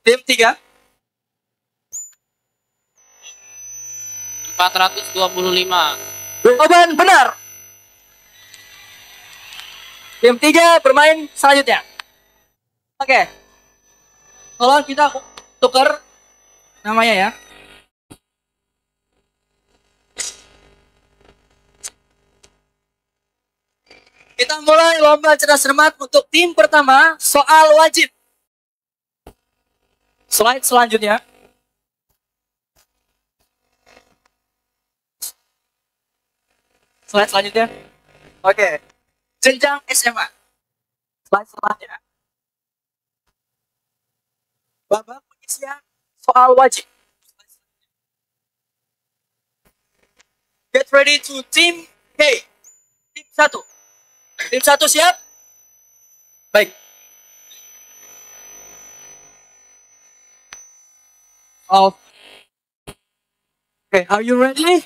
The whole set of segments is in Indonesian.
Tim 3. 425. Jawaban benar. Tim 3 bermain selanjutnya. Oke. Tolong kita tukar namanya ya. Kita mulai lomba cerdas cermat untuk tim pertama, soal wajib. Slide selanjutnya. Slide selanjutnya. Oke. Jenjang SMA. Slide selanjutnya. Babak pengisian soal wajib. Get ready to team K. Tim 1. Tim 1 siap? Baik. Oh. Okay, are you ready?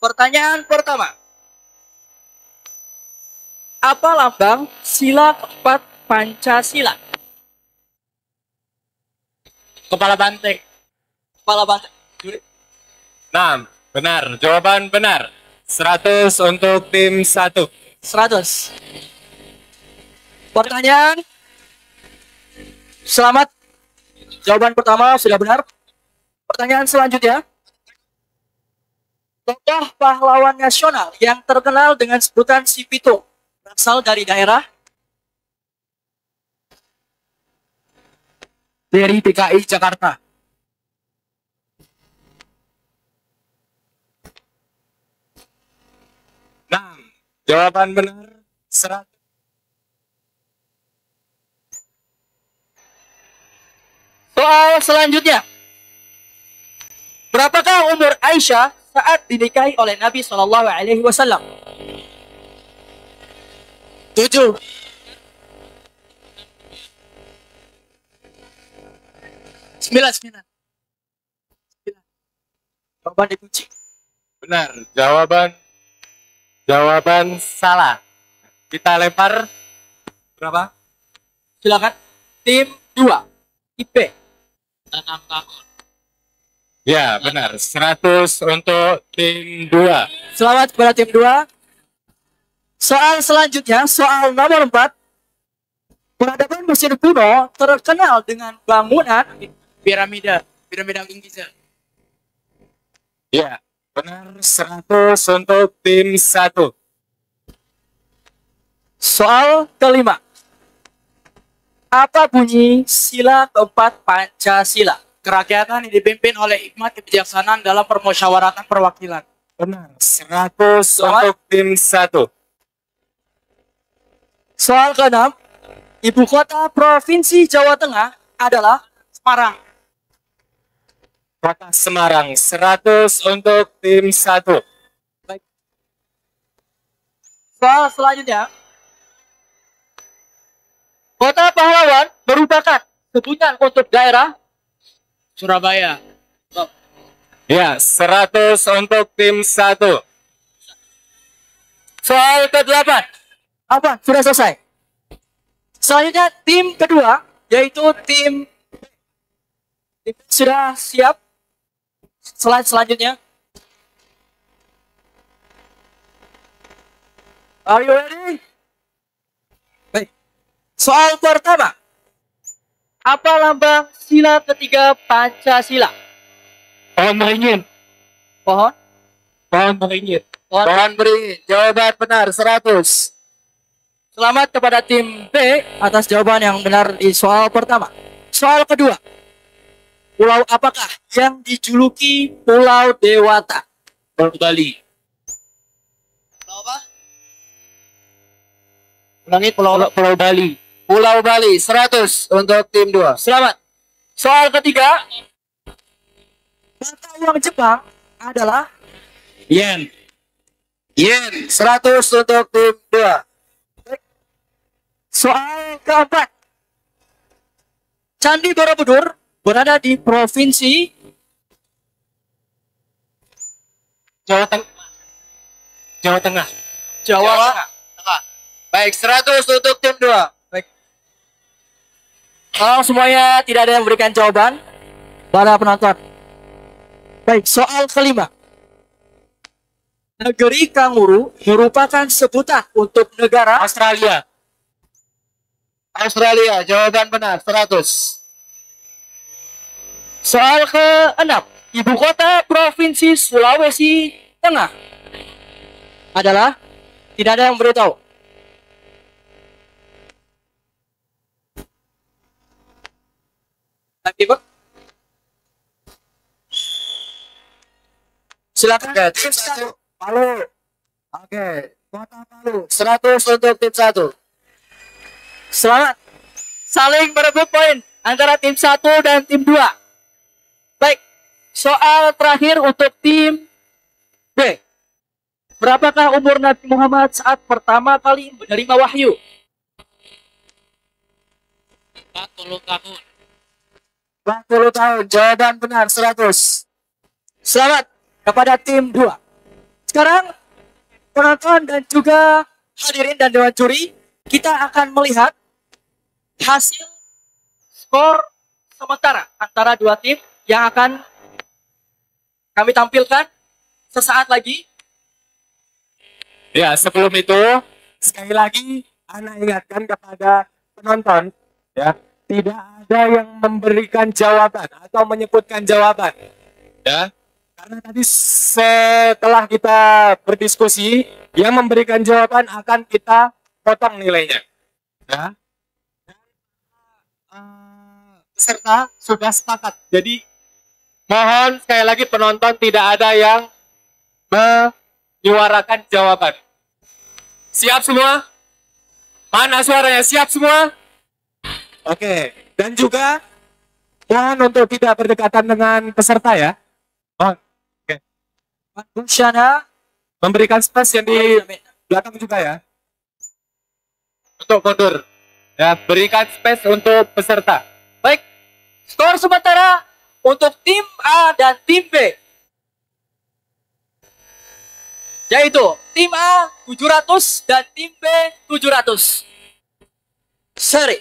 Pertanyaan pertama. Apa lambang sila keempat Pancasila? Kepala banteng. Kepala banteng. Nah, benar. Jawaban benar. 100 untuk tim 1. 100. Pertanyaan. Selamat. Jawaban pertama sudah benar. Pertanyaan selanjutnya. Tokoh pahlawan nasional yang terkenal dengan sebutan Si Pitung berasal dari daerah? Dari DKI Jakarta. Nah, jawaban benar 100. Soal selanjutnya. Berapakah umur Aisyah saat dinikahi oleh Nabi Shallallahu Alaihi Wasallam? 7. 9. Jawaban dikunci. Benar. Jawaban salah. Kita lempar berapa? Silakan. Tim 2. IP. 6 tahun. Ya, benar. 100 untuk tim 2. Selamat kepada tim 2. Soal selanjutnya, soal nomor 4. Peradaban Mesir kuno terkenal dengan bangunan Piramida Giza. Ya, benar. 100 untuk tim 1. Soal kelima. Apa bunyi sila keempat Pancasila? Kerakyatan yang dipimpin oleh hikmat kebijaksanaan dalam permusyawaratan perwakilan. Benar. 100 untuk tim 1. Soal keenam. Ibu kota Provinsi Jawa Tengah adalah Semarang. Kota Semarang. 100 untuk tim 1. Baik. Soal selanjutnya. Kota Pahlawan merupakan sebutan untuk daerah Surabaya. Ya, 100 untuk tim 1. Soal ke-8. Apa? Sudah selesai. Selanjutnya tim kedua, yaitu tim sudah siap. Slide selanjutnya. Are you ready? Baik. Soal pertama. Apa lambang sila ketiga Pancasila? Pohon beringin. Pohon? Pohon beringin. Pohon beringin. Jawaban benar 100. Selamat kepada tim B atas jawaban yang benar di soal pertama. Soal kedua. Pulau apakah yang dijuluki Pulau Dewata? Pulau Bali. Pulau apa? Ulangi, Pulau Bali. Pulau Bali 100 untuk tim 2. Selamat. Soal ketiga. Mata uang Jepang adalah Yen. yen 100 untuk tim 2. Soal keempat. Candi Borobudur berada di provinsi Jawa Tengah. Jawa Jawa. Tengah. Baik, 100 untuk tim 2. Baik. Kalau semuanya tidak ada yang memberikan jawaban, para penonton. Baik, soal kelima. Negeri kanguru merupakan sebutan untuk negara Australia. Australia. Jawaban benar, 100. Soal ke-6. Ibu kota Provinsi Sulawesi Tengah adalah, tidak ada yang beritahu. Tiba. Silakan. Oke, Tim 1. Palu. Oke, kota Palu. 100 untuk tim 1. Selamat. Saling berebut poin antara tim 1 dan tim 2. Baik, soal terakhir untuk tim B. Berapakah umur Nabi Muhammad saat pertama kali menerima wahyu? 40 tahun. 40 tahun. Jawaban benar, 100. Selamat kepada tim 2. Sekarang penonton dan juga hadirin dan dewan juri, kita akan melihat hasil skor sementara antara dua tim yang akan kami tampilkan sesaat lagi. Ya, sebelum itu sekali lagi Ana ingatkan kepada penonton, ya, tidak ada yang memberikan jawaban atau menyebutkan jawaban, ya. Karena tadi setelah kita berdiskusi, yang memberikan jawaban akan kita potong nilainya, ya. Peserta sudah sepakat. Jadi mohon sekali lagi penonton tidak ada yang menyuarakan jawaban. Siap semua? Mana suaranya? Siap semua? Oke. Dan juga mohon untuk tidak berdekatan dengan peserta ya. Mohon. Oke. Busyana Memberikan space yang di belakang juga ya. Untuk mundur. Ya, berikan space untuk peserta. Baik, skor sementara untuk tim A dan tim B, yaitu tim A 700 dan tim B 700. Seri.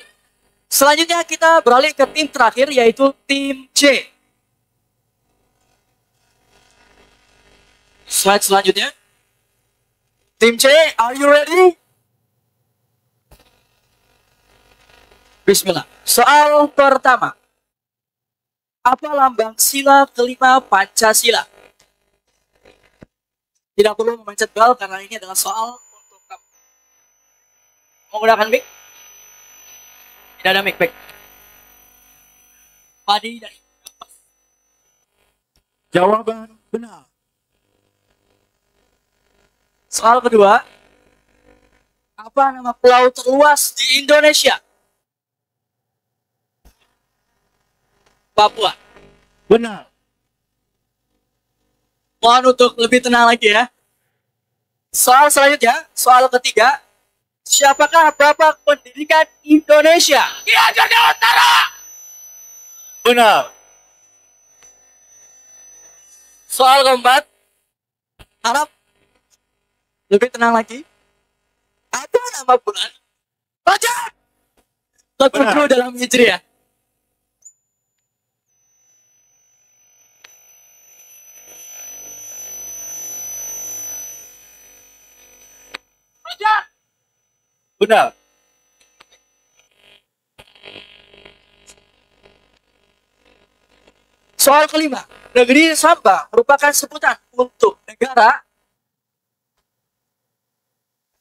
Selanjutnya kita beralih ke tim terakhir, yaitu tim C. Slide selanjutnya. Tim C, are you ready? Bismillah. Soal pertama. Apa lambang sila kelima Pancasila? Tidak perlu memencet bel karena ini adalah soal untuk kamu. Menggunakan mic? Tidak ada mic, baik. Padi dari Jawaban benar. soal kedua. Apa nama pulau terluas di Indonesia? Papua. Benar. Mohon untuk lebih tenang lagi ya. Soal selanjutnya, soal ketiga. Siapakah Bapak Pendidikan Indonesia? Ki Hajar Dewantara. Benar. Soal keempat. Harap lebih tenang lagi. Apa nama bulan? Baca! Ke-7 dalam Hijriah. Benar. Soal kelima, negeri Sabah merupakan sebutan untuk negara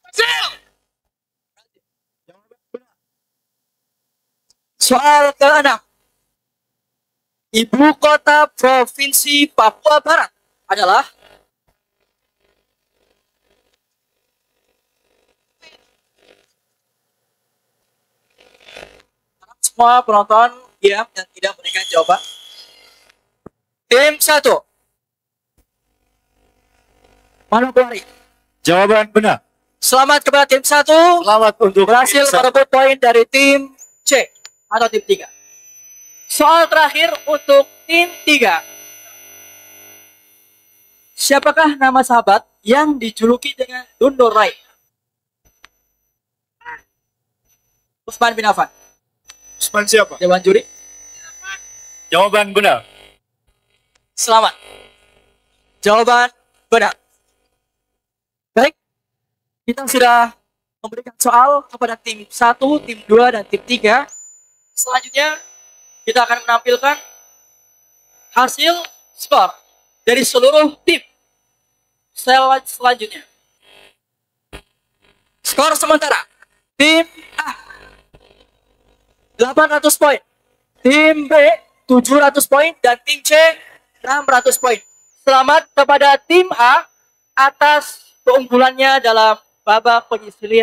Brazil. Soal keenam, ibu kota provinsi Papua Barat adalah semua penonton diam dan tidak memberikan jawaban. Tim 1. Manokwari. Jawaban benar. Selamat kepada tim 1. Selamat untuk Berhasil merebut poin dari tim C atau tim 3. Soal terakhir untuk tim 3. Siapakah nama sahabat yang dijuluki dengan Dundo Rai? Usman bin Affan. Usman siapa? Dewan juri. Jawaban benar. Selamat. Jawaban benar. Baik. Kita sudah memberikan soal kepada tim 1, tim 2, dan tim 3. Selanjutnya, kita akan menampilkan hasil skor dari seluruh tim. Selanjutnya. Skor sementara. Tim A 800 poin. Tim B 700 poin dan tim C 600 poin. Selamat kepada tim A atas keunggulannya dalam babak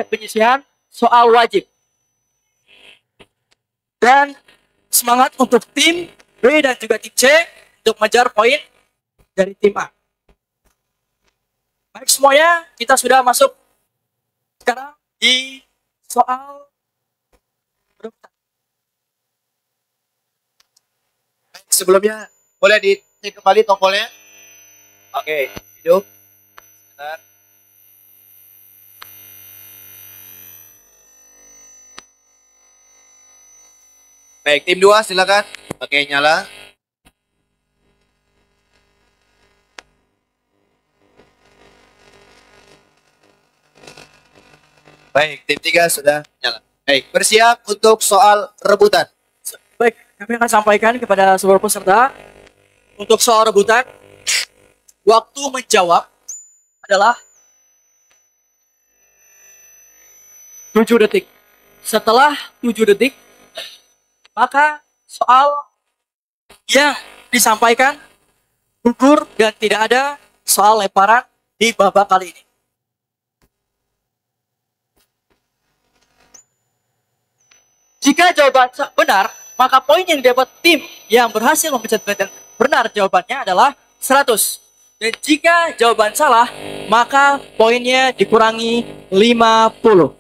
penyisihan soal wajib. Dan semangat untuk tim B dan juga tim C untuk mengejar poin dari tim A. Baik semuanya, kita sudah masuk sekarang di soal berurutan. Sebelumnya boleh dicek kembali tombolnya. Oke, hidup. Sebentar. Baik, tim 2 silakan. Oke, nyala. Baik, tim 3 sudah nyala. Baik, bersiap untuk soal rebutan. Baik, kami akan sampaikan kepada seluruh peserta untuk soal rebutan. Waktu menjawab adalah 7 detik. Setelah 7 detik, maka soal yang disampaikan gugur dan tidak ada soal lemparan di babak kali ini. Jika jawaban benar, maka poin yang didapat tim yang berhasil memencet benar jawabannya adalah 100. Dan jika jawaban salah, maka poinnya dikurangi 50.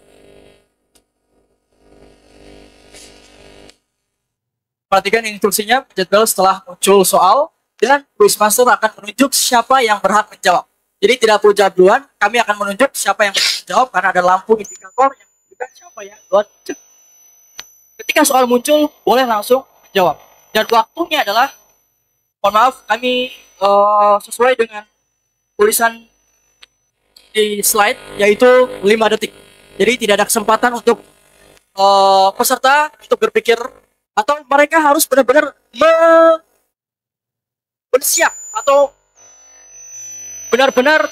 Perhatikan instruksinya, jadwal setelah muncul soal, dan quizmaster akan menunjuk siapa yang berhak menjawab. Jadi tidak perlu jawab duluan, kami akan menunjuk siapa yang berhak menjawab karena ada lampu indikator yang menunjukkan siapa yang duluan. Ketika soal muncul, boleh langsung jawab. Dan waktunya adalah, mohon maaf, kami sesuai dengan tulisan di slide, yaitu 5 detik. Jadi tidak ada kesempatan untuk peserta untuk berpikir, atau mereka harus benar-benar bersiap, atau benar-benar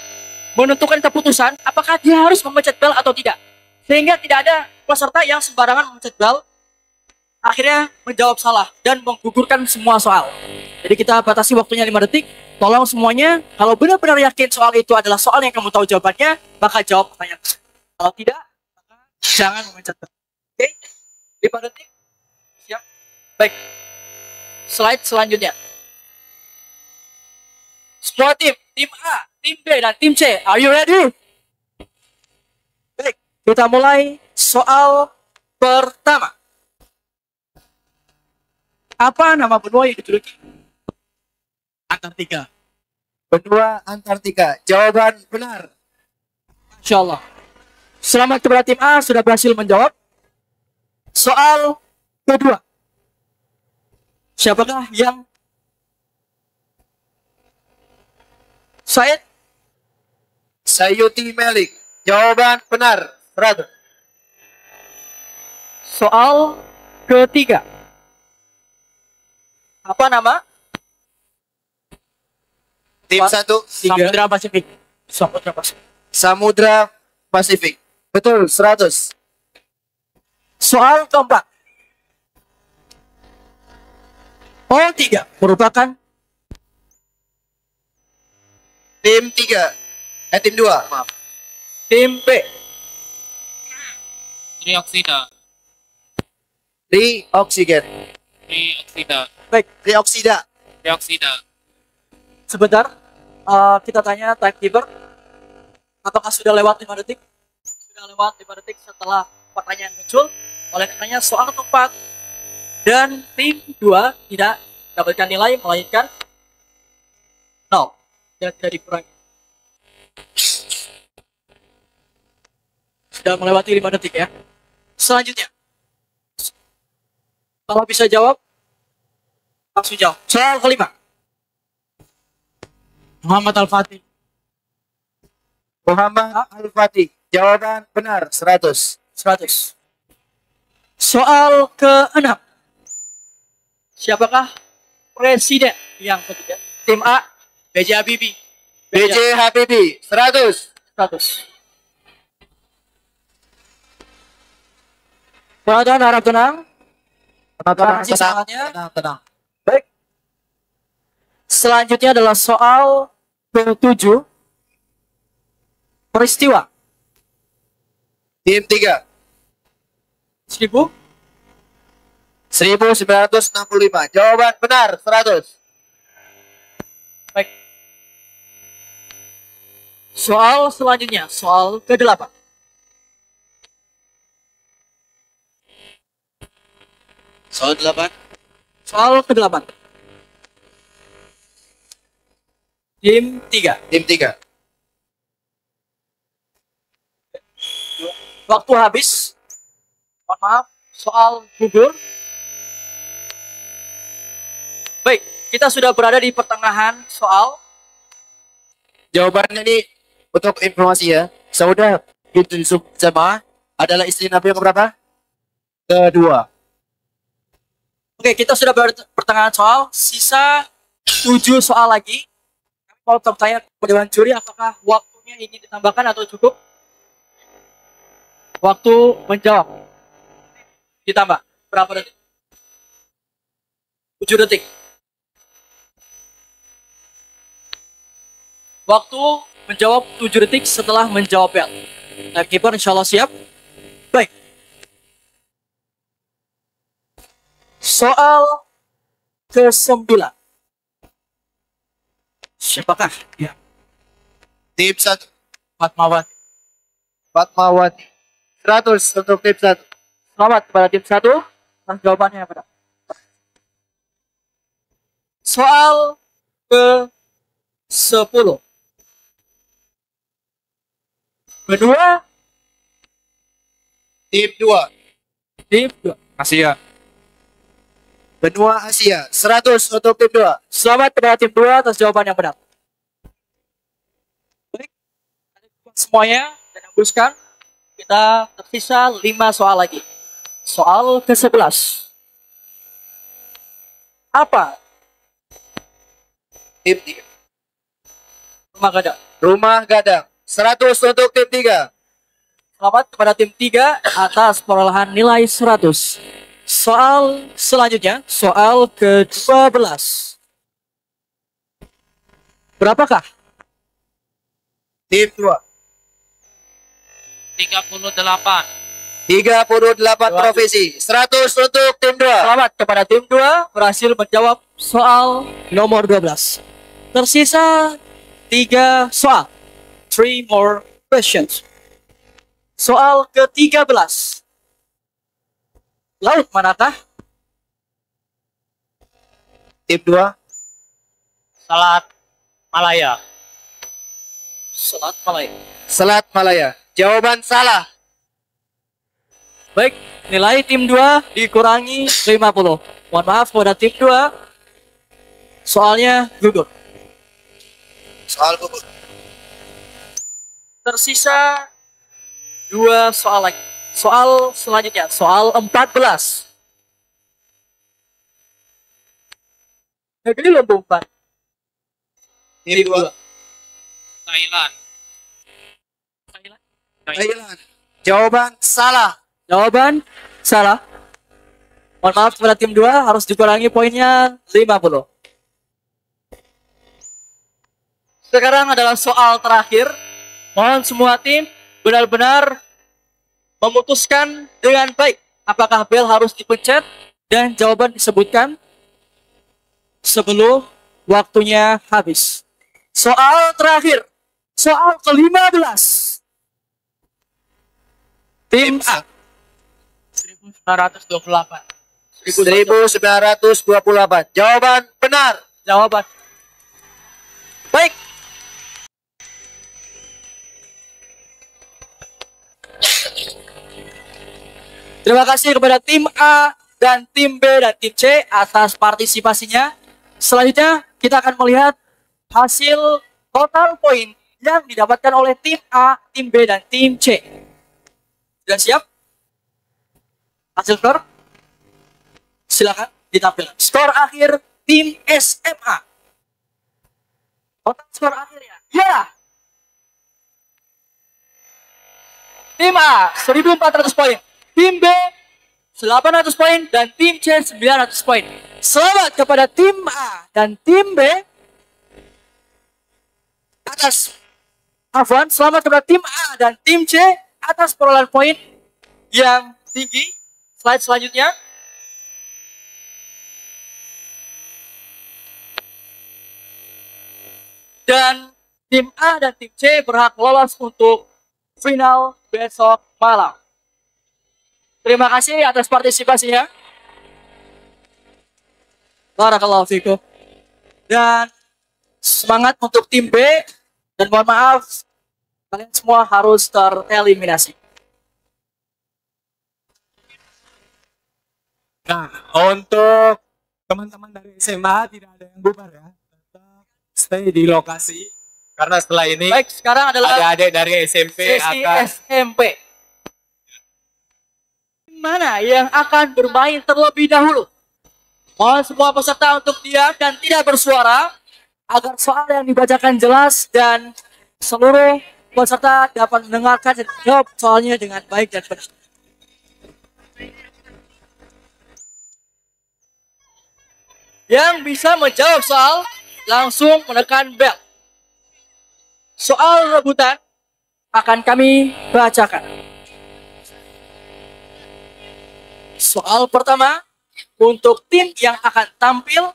menentukan keputusan, apakah dia harus memencet bel atau tidak. Sehingga tidak ada peserta yang sembarangan memencet bel, akhirnya menjawab salah dan menggugurkan semua soal. Jadi kita batasi waktunya 5 detik. Tolong semuanya, kalau benar-benar yakin soal itu adalah soal yang kamu tahu jawabannya, maka jawab pertanyaan. Kalau tidak, maka jangan memencet. Oke? 5 detik. Siap? Baik. Slide selanjutnya. Semua tim A, tim B, dan tim C, are you ready? Baik, kita mulai soal pertama. Apa nama benua yang dijuluki Antartika? Benua Antartika. Jawaban benar. Insya Allah. Selamat kepada tim A sudah berhasil menjawab. Soal kedua. Siapakah yang Said? Sayuti Melik. Jawaban benar. 100. Soal ketiga. Apa nama? Tim 1. Samudra Pasifik. Samudra Pasifik. Samudra Pasifik. Betul, 100. Soal keempat. Soal 3 merupakan Tim 3. Tim 2. Maaf. tim B. Trioksida. Trioksigen. Trioksida. Baik, Trioksida. Trioksida. sebentar. Kita tanya timekeeper. Apakah sudah lewat 5 detik? Sudah lewat 5 detik setelah pertanyaan muncul. Oleh karenanya soal keempat dan tim 2 tidak dapatkan nilai, melainkan 0 dan tidak dikurangi. Sudah melewati 5 detik ya. Selanjutnya, Kalau bisa jawab, langsung jawab. Soal kelima. Muhammad Al-Fatih. Muhammad Al-Fatih. Jawaban benar 100. 100. Soal ke-6. Siapakah presiden yang ketiga? Tim A, B.J. Habibie. B.J. Habibie 100. 100. Penonton harap tenang. Tenang, Kasih semangatnya. tenang. Baik. Selanjutnya adalah soal ke-7. Peristiwa. Tim 3. 1000. 1965. Jawaban benar 100. Baik. Soal selanjutnya, soal ke-8. Soal 8. Soal ke-8. Tim 3. Tim 3. Waktu habis. Mohon maaf, soal gugur. Baik, kita sudah berada di pertengahan soal. Jawabannya nih untuk informasi ya. Saudah bintu Yusuf Jamaah adalah istri Nabi yang keberapa? Kedua. Oke, kita sudah berada di pertengahan soal. Sisa 7 soal lagi. Kalau bertanya ke Dewan Juri, apakah waktunya ingin ditambahkan atau cukup? Waktu menjawab. Ditambah. Berapa detik? 7 detik. Waktu menjawab 7 detik setelah menjawab bel. Timekeeper insya Allah siap. Baik. Soal ke-9. Siapakah? Ya. Tim 1. Fatmawati. Fatmawati 100 untuk tim 1. Selamat kepada tim 1. Nah, jawabannya yang benar. Soal ke-10. Kedua, Tim 2. tim 2. Asia. Benua Asia 100 untuk tim 2. Selamat kepada tim 2 atas jawaban yang benar. Baik, semuanya dan hembuskan. Kita tersisa 5 soal lagi. Soal ke-11. Apa Tim 3. rumah gadang? Rumah Gadang 100 untuk tim 3. Selamat kepada tim 3 atas perolehan nilai 100. Soal selanjutnya, soal ke-12. Berapakah? Tim 2. 38. 38 profesi 100 untuk tim 2. Selamat kepada tim 2 berhasil menjawab soal nomor 12. Tersisa 3 soal. 3 more questions. Soal ke-13. Laut manakah? Tim 2. Salat Malaya. Selat Malaya. Selat Malaya. Jawaban salah. Baik, nilai tim 2 dikurangi 50. Mohon maaf kepada tim 2. Soalnya gugur. Soal gugur. Tersisa 2 soal lagi. Soal selanjutnya, soal 14. Negeri Lombok 4. Tim 2. Thailand. Thailand. Jawaban salah. Jawaban salah. Mohon maaf kepada tim 2 harus dikurangi poinnya 50. Sekarang adalah soal terakhir. Mohon semua tim benar-benar memutuskan dengan baik apakah bel harus dipencet dan jawaban disebutkan sebelum waktunya habis. Soal terakhir. Soal ke-15. Tim A. 1928. 1928. Jawaban benar. Jawaban. Baik. Terima kasih kepada tim A dan tim B dan tim C atas partisipasinya. Selanjutnya kita akan melihat hasil total poin yang didapatkan oleh tim A, tim B, dan tim C. Sudah siap? Hasil skor? Silakan ditampilkan. Skor akhir tim SMA. Total skor akhirnya. Ya. Tim A 1.400 poin, tim B 800 poin, dan tim C 900 poin. Selamat kepada tim A dan tim B atas Afwan. Selamat kepada tim A dan tim C atas perolehan poin yang tinggi. Slide selanjutnya. Dan tim A dan tim C berhak lolos untuk final besok malam. Terima kasih atas partisipasinya. Barakallahu fikum. Dan semangat untuk tim B. Dan mohon maaf, kalian semua harus tereliminasi. Nah, untuk teman-teman dari SMA tidak ada yang bubar ya. Tetap stay di lokasi. Karena setelah ini Baik, sekarang adalah adik-adik dari SMP sesi akan SMP. Mana yang akan bermain terlebih dahulu? Mohon semua peserta untuk diam dan tidak bersuara agar soal yang dibacakan jelas dan seluruh peserta dapat mendengarkan dan menjawab soalnya dengan baik dan benar. Yang bisa menjawab soal langsung menekan bel. Soal rebutan akan kami bacakan. Soal pertama untuk tim yang akan tampil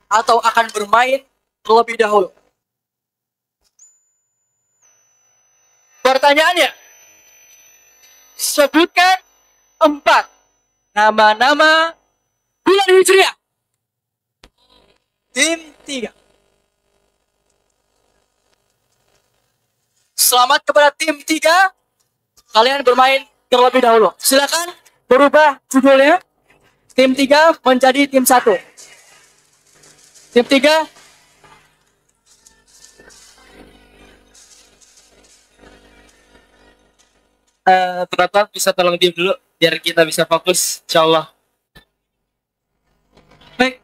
atau akan bermain terlebih dahulu. Pertanyaannya, sebutkan 4 nama-nama bulan Hijriah. Tim 3. Selamat kepada tim 3. Kalian bermain terlebih dahulu. Silakan berubah judulnya. Tim 3 menjadi tim 1. Tim 3. Penonton bisa tolong diam dulu biar kita bisa fokus, insyaallah. Baik.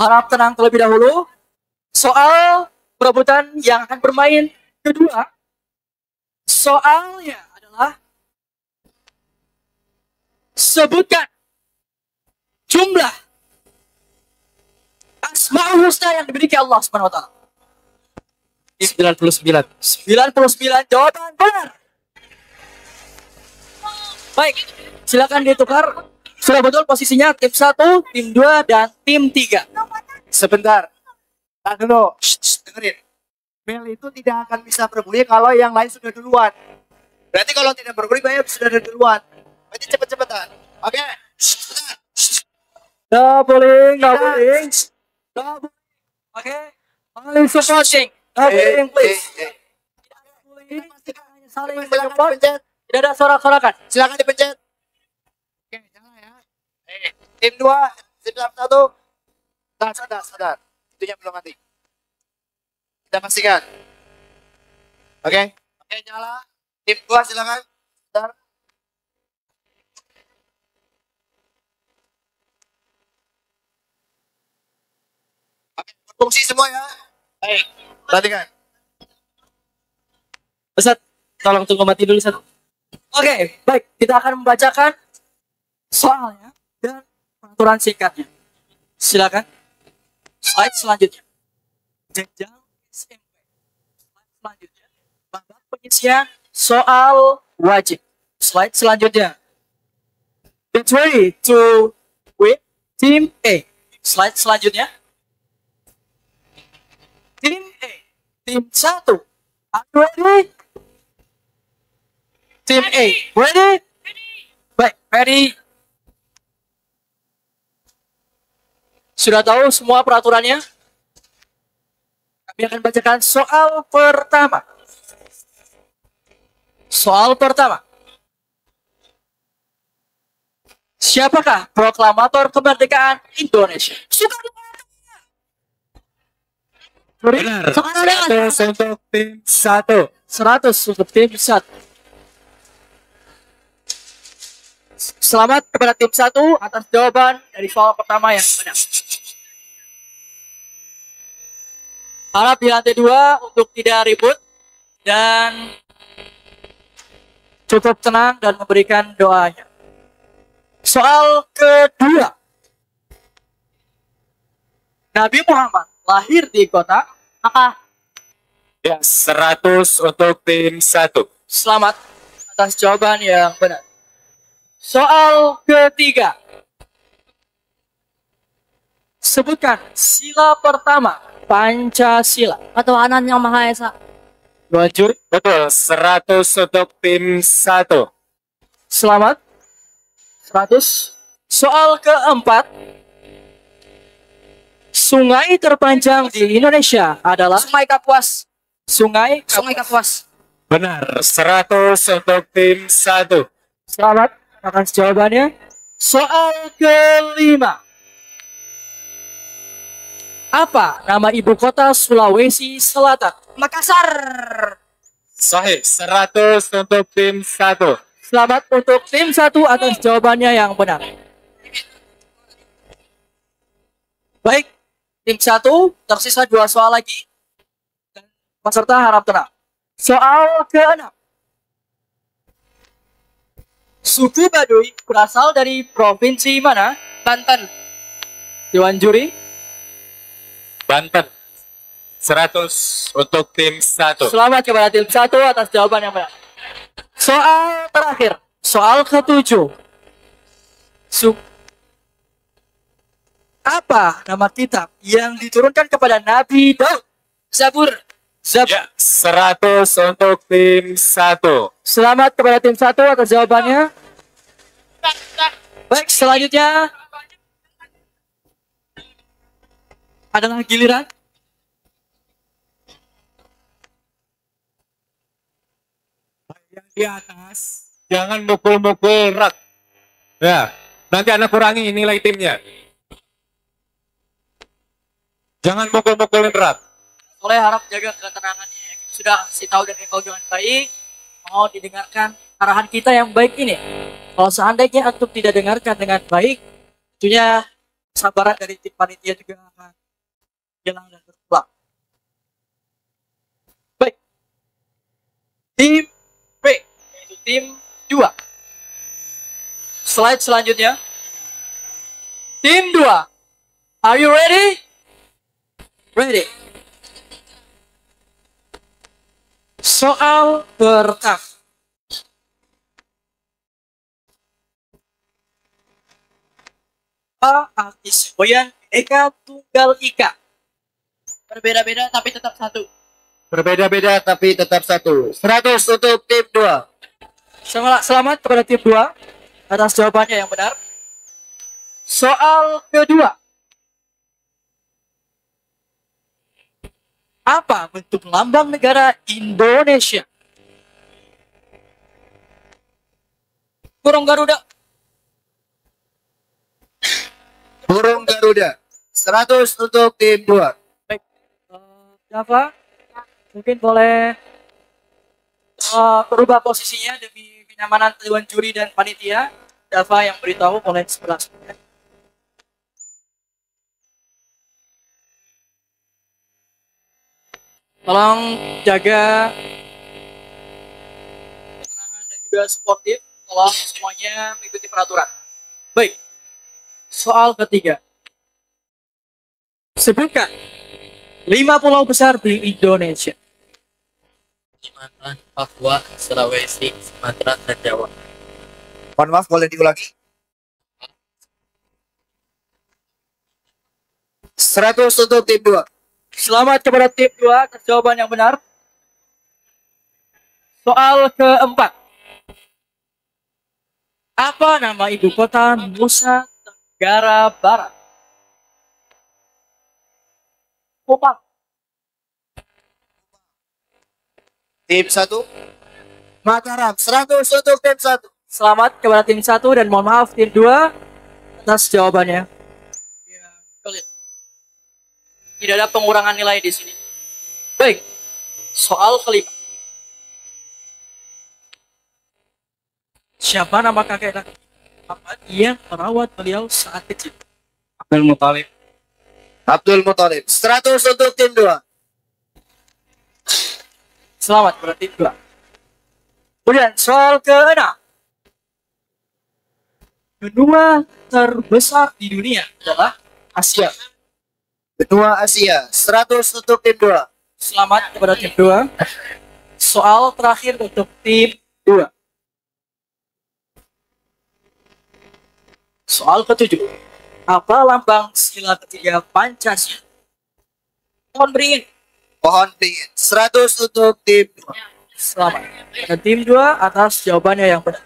Harap tenang terlebih dahulu. Soal perebutan yang akan bermain kedua. Soalnya adalah sebutkan jumlah Asmaul Husna yang dimiliki Allah Subhanahu wa taala. 99. 99 jawaban benar. Baik, silakan ditukar. Sudah betul posisinya tim 1, tim 2, dan tim 3. Sebentar. Tahan dulu. Dengerin. Bel itu tidak akan bisa berbunyi kalau yang lain sudah duluan. Berarti kalau tidak berbunyi, banyak sudah ada duluan. Berarti cepet-cepetan. Oke. Nggak boleh. Oke. Saling supporting. Nggak boleh, please. Ini hanya saling menyupport. Tidak ada sorak-sorakan. Silakan dipencet. Oke, jangan ya. Tim 2, tim 1. Sadar. Itunya belum mati. Kita pastikan. Oke, nyala. Tim 2 silakan. Sadar. Oke, berfungsi semua ya. Baik, perhatikan. Ustaz, tolong tunggu mati dulu, Ustaz. Oke, baik. Kita akan membacakan soalnya dan peraturan singkatnya. Silakan. Slide selanjutnya. Jenjang SMP. Slide selanjutnya. Babak pengisian soal wajib. Slide selanjutnya. Get ready to win Team A. Slide selanjutnya. Tim A. Tim 1. Are you ready? Tim A. Ready? Baik, ready. Sudah tahu semua peraturannya? Kami akan bacakan soal pertama. Soal pertama. Siapakah proklamator kemerdekaan Indonesia? Benar. 100 untuk tim 1. 100 untuk tim 1. Selamat kepada tim 1 atas jawaban dari soal pertama yang benar. Harap di lantai 2 untuk tidak ribut dan cukup tenang dan memberikan doanya. Soal kedua. Nabi Muhammad lahir di kota maka Ya, 100 untuk tim 1. selamat atas jawaban yang benar. Soal ketiga. Sebutkan sila pertama Pancasila. Ketuhanan yang Maha Esa. Lanjut. Betul, 100 untuk tim 1. Selamat. 100. Soal keempat. Sungai terpanjang di Indonesia adalah Sungai Kapuas. Sungai Sungai Kapuas. Benar, 100 untuk tim 1. Selamat atas jawabannya. Soal kelima. Apa nama ibu kota Sulawesi Selatan? Makassar. Sahih, 100 untuk tim 1. Selamat untuk tim 1 atas jawabannya yang benar. Baik, tim 1 tersisa 2 soal lagi. Dan peserta harap tenang. Soal ke-6. Suku Baduy berasal dari provinsi mana? Banten. Dewan Juri. Banten, 100 untuk tim 1. Selamat kepada tim 1 atas jawaban yang benar. Soal terakhir. Soal ke-7. Apa nama kitab yang diturunkan kepada Nabi Daud? Zabur. Ya, 100 untuk tim 1. Selamat kepada tim 1 atas jawabannya. Baik, selanjutnya adalah giliran Yang di atas, jangan mukul-mukul rak. Ya, nanti Anda kurangi nilai timnya. Jangan mukul-mukulin rak. oleh harap jaga ketenangannya. Sudah kasih tahu dan info dengan baik, mau didengarkan arahan kita yang baik ini. Kalau seandainya antum tidak dengarkan dengan baik, tentunya sabaran dari tim panitia juga akan hilang dan berkurang. Baik. Tim B, yaitu tim 2. Slide selanjutnya. Tim 2. Are you ready? Ready. Soal pertama. A arti semboyan Eka Tunggal Ika. Berbeda-beda tapi tetap satu. Berbeda-beda tapi tetap satu. 100 untuk tim 2. Selamat kepada tim 2 atas jawabannya yang benar. Soal kedua. Apa bentuk lambang negara Indonesia? Burung Garuda. Burung Garuda. 100 untuk tim 2. Baik. Java, mungkin boleh berubah posisinya demi kenyamanan dewan juri dan panitia. Java yang beritahu boleh sebelah sebelah. Tolong jaga ketenangan dan juga sportif. Tolong semuanya mengikuti peraturan. Baik. Soal ketiga. Sebutkan 5 pulau besar di Indonesia. Kalimantan, Papua, Sulawesi, Sumatera, dan Jawa. Mohon maaf, boleh diulangi? 100 untuk tim 2. Selamat kepada tim 2 atas jawaban yang benar. Soal keempat. Apa nama ibu kota Nusa Tenggara Barat? Kupang. Tim 1. Mataram. 100 untuk tim 1. Selamat kepada tim 1 dan mohon maaf tim 2 atas jawabannya. Ya, kalian. Tidak ada pengurangan nilai di sini. Baik, soal kelima. Siapa nama kakek Nabi Muhammad yang merawat beliau saat kecil? Abdul Muthalib. Abdul Muthalib. 100 untuk tim 2. Selamat kepada tim 2. Kemudian soal ke-6. Benua terbesar di dunia adalah Asia. Benua Asia. 100 untuk tim 2. Selamat kepada tim 2. Soal terakhir untuk tim 2. Soal ke-7. Apa lambang sila ketiga Pancasila? Mohon beringin. Pohon beringin. 100 untuk tim 2. Selamat kepada tim 2 atas jawabannya yang benar.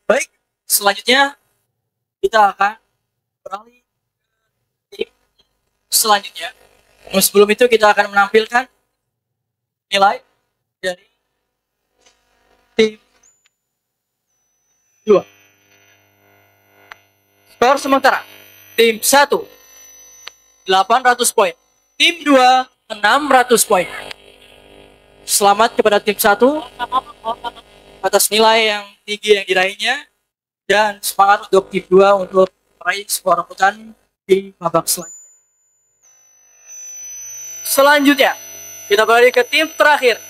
Baik, selanjutnya kita akan beralih ke tim selanjutnya. Namun sebelum itu kita akan menampilkan nilai dari tim 2. Skor sementara tim 1 800 poin, tim 2 600 poin. Selamat kepada tim 1 atas nilai yang tinggi yang diraihnya, dan semangat untuk tim 2 untuk meraih skor rebutan di babak selanjutnya. Selanjutnya kita beralih ke tim terakhir,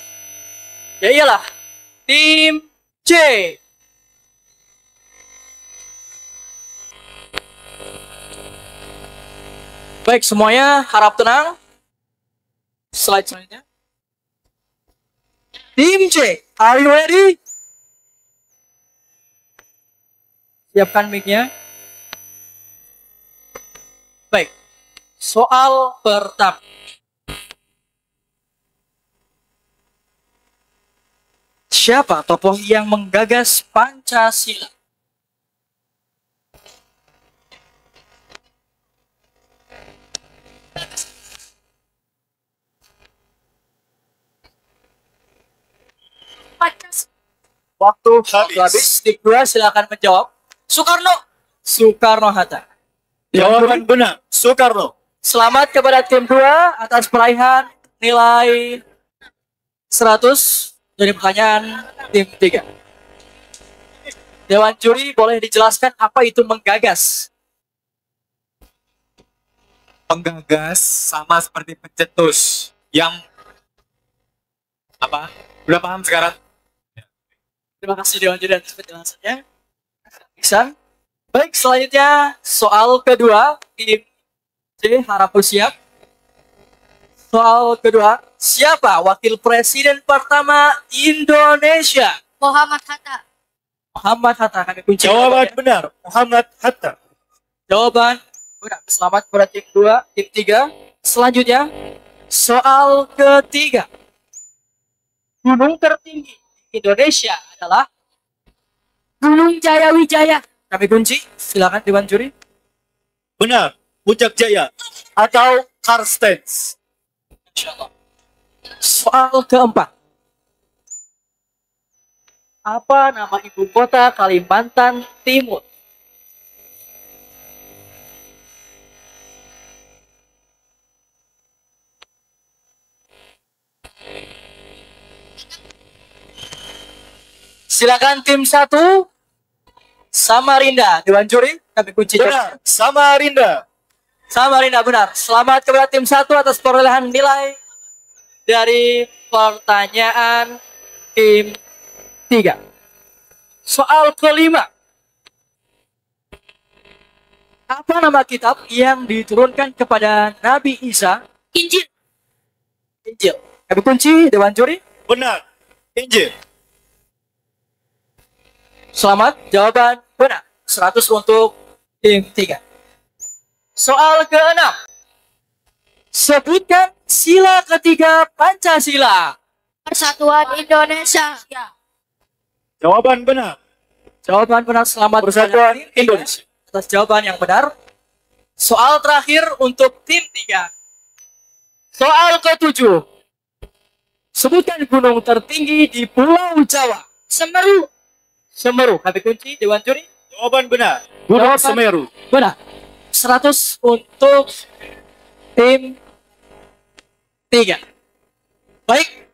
ya ialah tim C. Baik semuanya, harap tenang. Slide selanjutnya. Tim C, are you ready? Siapkan mic-nya. Baik, soal pertama. Siapa tokoh yang menggagas Pancasila? Waktu habis. Tim 2 silakan menjawab. Soekarno. Soekarno-Hatta. Jawaban benar, Soekarno. Selamat kepada tim 2 atas peraihan nilai 100 dari pertanyaan tim 3. Dewan juri boleh dijelaskan apa itu menggagas? Penggagas sama seperti pencetus yang apa? Udah paham sekarang? Terima kasih Dewan juri atas penjelasannya. Iksan. Baik, selanjutnya soal kedua, tim C harap bersiap. Soal kedua, siapa wakil presiden pertama Indonesia? Muhammad Hatta. Muhammad Hatta. Kami kunci Jawaban jawabannya. benar, Muhammad Hatta. Jawaban benar. Selamat kepada tim 2, tim 3. Selanjutnya, soal ketiga. Gunung tertinggi di Indonesia adalah Gunung Jayawijaya. Kami kunci, silakan Dewan Juri. Benar, Puncak Jaya atau Karstens. Insyaallah. Soal keempat. Apa nama ibu kota Kalimantan Timur? Silakan tim 1 Samarinda. Dewan juri, kami kunci. Benar, Samarinda. Samarinda benar. Selamat kepada tim 1 atas perolehan nilai dari pertanyaan tim 3. Soal kelima. Apa nama kitab yang diturunkan kepada Nabi Isa? Injil. Injil. Kami kunci, Dewan juri. Benar, Injil. Selamat, jawaban benar. 100 untuk tim 3. Soal ke-6. Sebutkan sila ketiga Pancasila. Persatuan Indonesia. Ya. Jawaban benar, Jawaban benar, selamat Persatuan kepada tim Indonesia. atas jawaban yang benar. Soal terakhir untuk tim 3. Soal ke-7. Sebutkan gunung tertinggi di Pulau Jawa. Semeru. Semeru. Kami kunci Dewan Juri. Jawaban benar. Jawaban Semeru. benar. 100 untuk tim 3. Baik.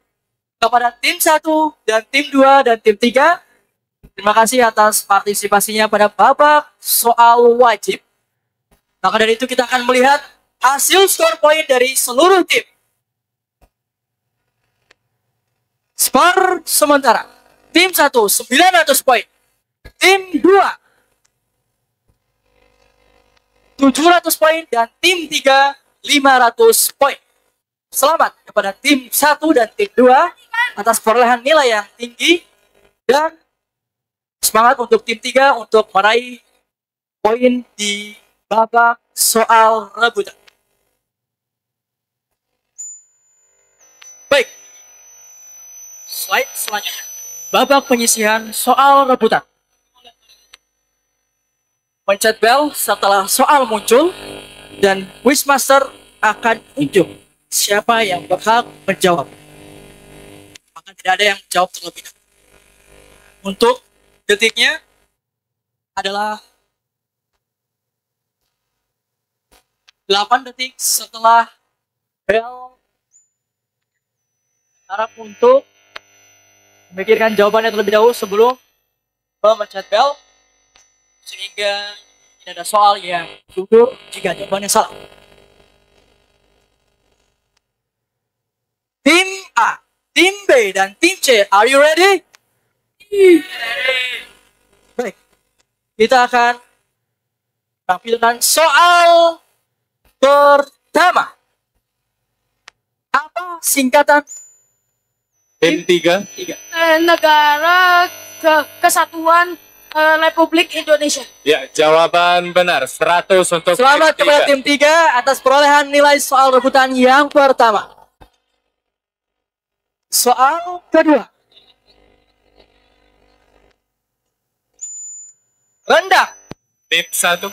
Kepada tim 1 dan tim 2 dan tim 3, terima kasih atas partisipasinya pada babak soal wajib. Maka dari itu kita akan melihat hasil skor poin dari seluruh tim. Skor sementara. Tim 1 900 poin. Tim 2 700 poin dan tim 3 500 poin. Selamat kepada tim 1 dan tim 2 atas perolehan nilai yang tinggi, dan semangat untuk tim 3 untuk meraih poin di babak soal rebutan. Baik. Slide selanjutnya. Babak penyisihan soal rebutan. Pencet bel setelah soal muncul dan Quizmaster akan unjuk siapa yang berhak menjawab. Maka tidak ada yang menjawab terlebih dahulu. Untuk detiknya adalah 8 detik setelah bel. Harap untuk memikirkan jawabannya terlebih dahulu sebelum memencet bel, sehingga tidak ada soal yang gugur jika jawabannya salah. Tim A, tim B, dan tim C, are you ready? Baik, kita akan tampilkan soal pertama. Apa singkatan Tim 3. Negara Kesatuan Republik Indonesia. Ya, jawaban benar. 100 untuk Selamat tim kepada 3. tim 3 atas perolehan nilai soal rebutan yang pertama. Soal kedua. Rendang, Tim 1.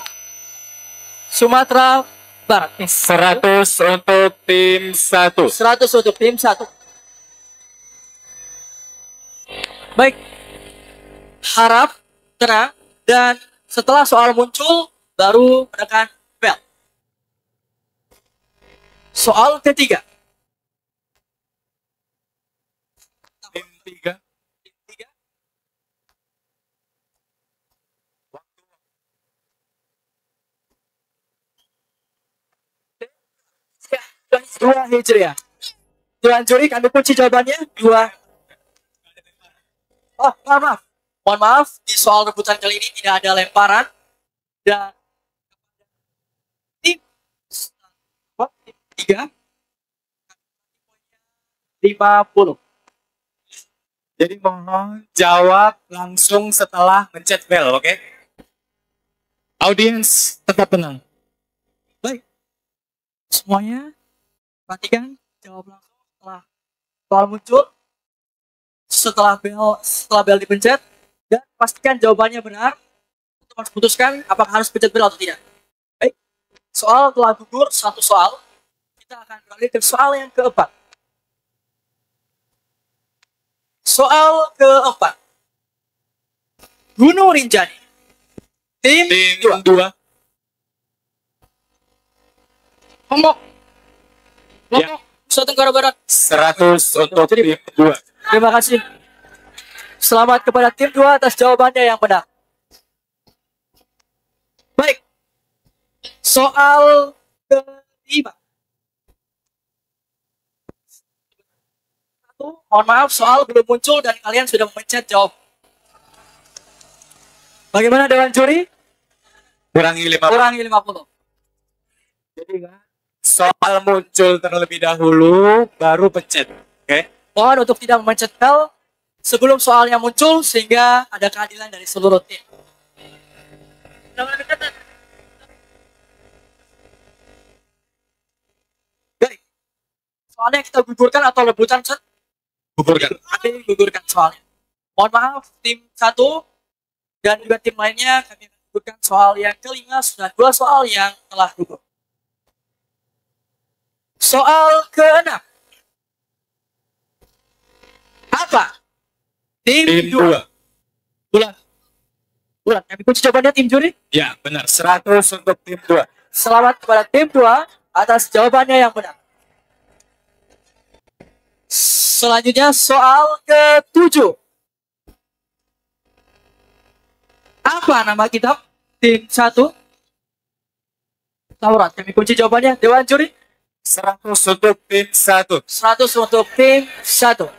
Sumatera Barat. 100 untuk tim 1. 100 untuk tim 1. Baik. Harap tenang, dan setelah soal muncul baru menekan bel. Soal ketiga. Tim 3. Tim 3. Dua Hijriah. Dewan juri, kami kunci jawabannya 2. Oh, maaf. Mohon maaf, di soal rebutan kali ini tidak ada lemparan, dan tim 3 50. Jadi mohon jawab langsung setelah mencet bel, oke? Audiens tetap tenang. Baik. Semuanya perhatikan, jawab langsung setelah soal muncul. Setelah bel dipencet, dan pastikan jawabannya benar untuk harus putuskan apakah harus pencet bel atau tidak. Baik. Soal telah gugur satu soal. Kita akan beralih ke soal yang keempat. Soal keempat. Gunung Rinjani. Tim Tim 2. 2. Lombok. Ya. Nusa Tenggara Barat. 100 untuk tim 2. Terima kasih. Selamat kepada tim 2 atas jawabannya yang benar. Baik. Soal kelima. Mohon maaf, soal belum muncul dan kalian sudah memencet jawab. Bagaimana Dewan Juri? Kurangi 50. Kurangi 50. Jadi soal muncul terlebih dahulu, baru pencet. Oke? Mohon untuk tidak memencet bel sebelum soalnya muncul sehingga ada keadilan dari seluruh tim. Baik. Soalnya kita gugurkan atau rebutan, Set? Gugurkan. Kami gugurkan soalnya. Mohon maaf, tim 1 dan juga tim lainnya kami gugurkan soal yang kelima, sudah 2 soal yang telah gugur. Soal ke-6. Apa? Tim Tim 2. Bulan. Bulan. Kami kunci jawabannya tim juri. Ya, benar. 100 untuk tim 2. Selamat kepada tim 2 atas jawabannya yang benar. Selanjutnya soal ke-7. Apa nama kitab tim 1? Taurat. Kami kunci jawabannya. Dewan juri. 100 untuk tim 1. 100 untuk tim 1.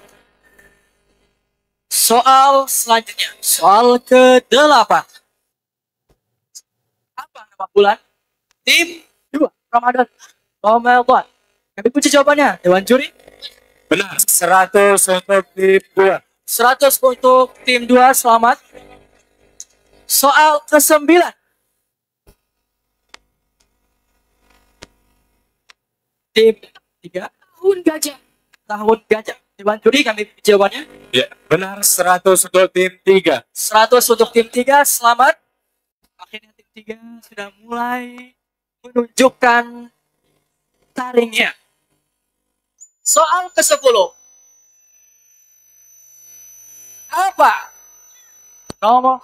Soal selanjutnya. Soal ke-8. Apa nama bulan? Tim 2. Ramadan. Ramadan. Kami kunci jawabannya. Dewan juri. Benar. 100 untuk tim 2. 100 untuk tim 2. Selamat. Soal ke-9. Tim 3. Tahun gajah. Tahun gajah. Dewan juri kami jawabannya. Ya, benar. 100 untuk tim 3. 100 untuk tim 3. Selamat. Akhirnya tim 3 sudah mulai menunjukkan taringnya. Soal ke-10. Apa nomor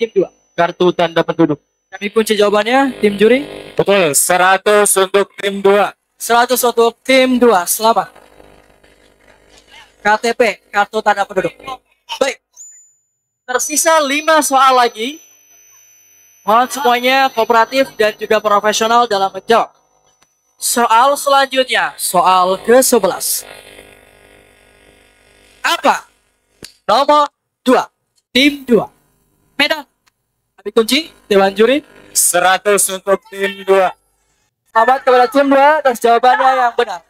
tim 2? Kartu tanda penduduk. Kami kunci jawabannya. Tim juri. Betul. 100 untuk tim 2. 100 untuk tim 2. Selamat. KTP, kartu tanda penduduk. Baik. Tersisa 5 soal lagi. Mohon semuanya kooperatif dan juga profesional dalam menjawab. Soal selanjutnya, soal ke-11. Apa nomor 2? Tim 2. Medan. Kami kunci, Dewan juri. 100 untuk tim 2. Selamat kepada tim 2 atas jawabannya yang benar.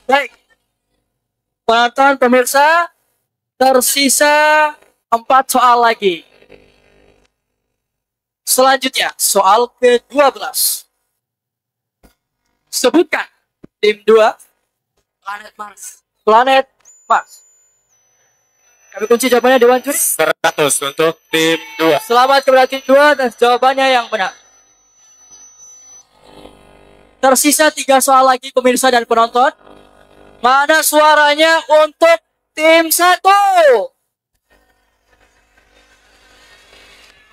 Baik. Penonton pemirsa, tersisa 4 soal lagi. Selanjutnya, soal ke-12. Sebutkan tim 2 Planet Mars. planet Mars. Kami kunci jawabannya Dewan juri. 100 untuk tim 2. Selamat kepada tim 2 atas jawabannya yang benar. Tersisa 3 soal lagi pemirsa dan penonton. Mana suaranya untuk tim 1?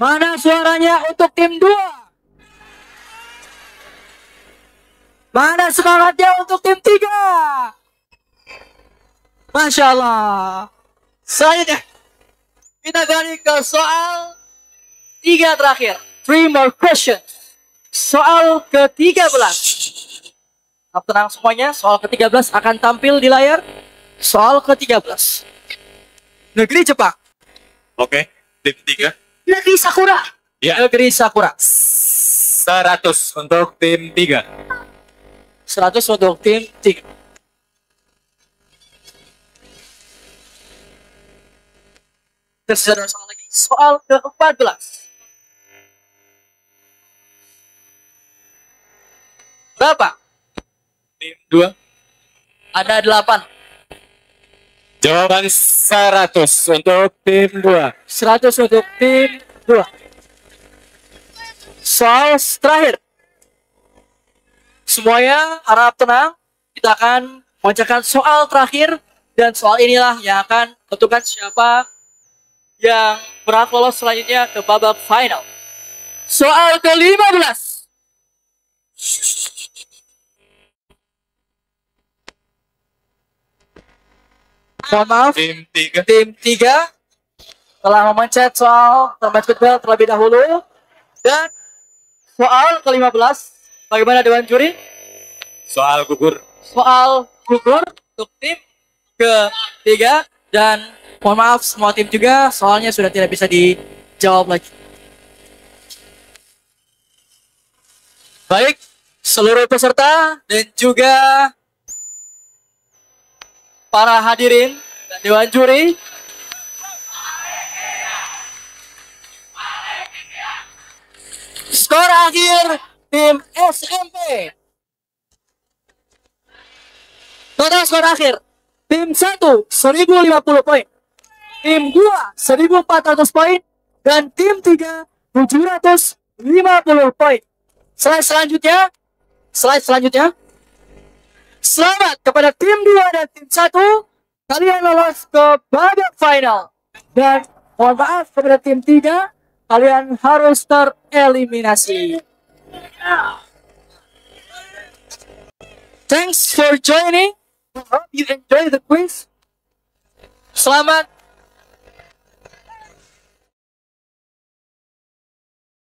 Mana suaranya untuk tim 2? Mana semangatnya untuk tim 3? Masya Allah. Selanjutnya, kita gali ke soal 3 terakhir. 3 more questions. Soal ke-13. Tenang semuanya, soal ke-13 akan tampil di layar. Soal ke-13. Negeri Jepang. Oke. Tim 3. Negeri Sakura. Ya. Negeri Sakura. 100 untuk tim 3. 100 untuk tim 3. Tersisa 2 soal lagi. Soal ke-14. Berapa? Tim 2. Ada 8. Jawaban 100 untuk tim 2. 100 untuk tim 2. Soal terakhir. Semuanya harap tenang. Kita akan membacakan soal terakhir. Dan soal inilah yang akan menentukan siapa yang berhak lolos selanjutnya ke babak final. Soal ke-15. Mohon maaf, Tim 3. tim 3 telah memencet soal termasuk bel terlebih dahulu. Dan soal ke-15, bagaimana Dewan juri? Soal gugur. Soal gugur untuk tim ke-3. Dan mohon maaf semua tim juga, soalnya sudah tidak bisa dijawab lagi. Baik, seluruh peserta dan juga para hadirin dan Dewan juri, skor akhir tim SMP. Total skor akhir tim 1 1050 poin, tim 2 1400 poin, dan tim 3 750 poin. Slide selanjutnya. Selamat kepada tim 2 dan tim 1 kalian lolos ke babak final. Dan mohon maaf kepada tim 3, kalian harus tereliminasi. Thanks for joining. We hope you enjoy the quiz. Selamat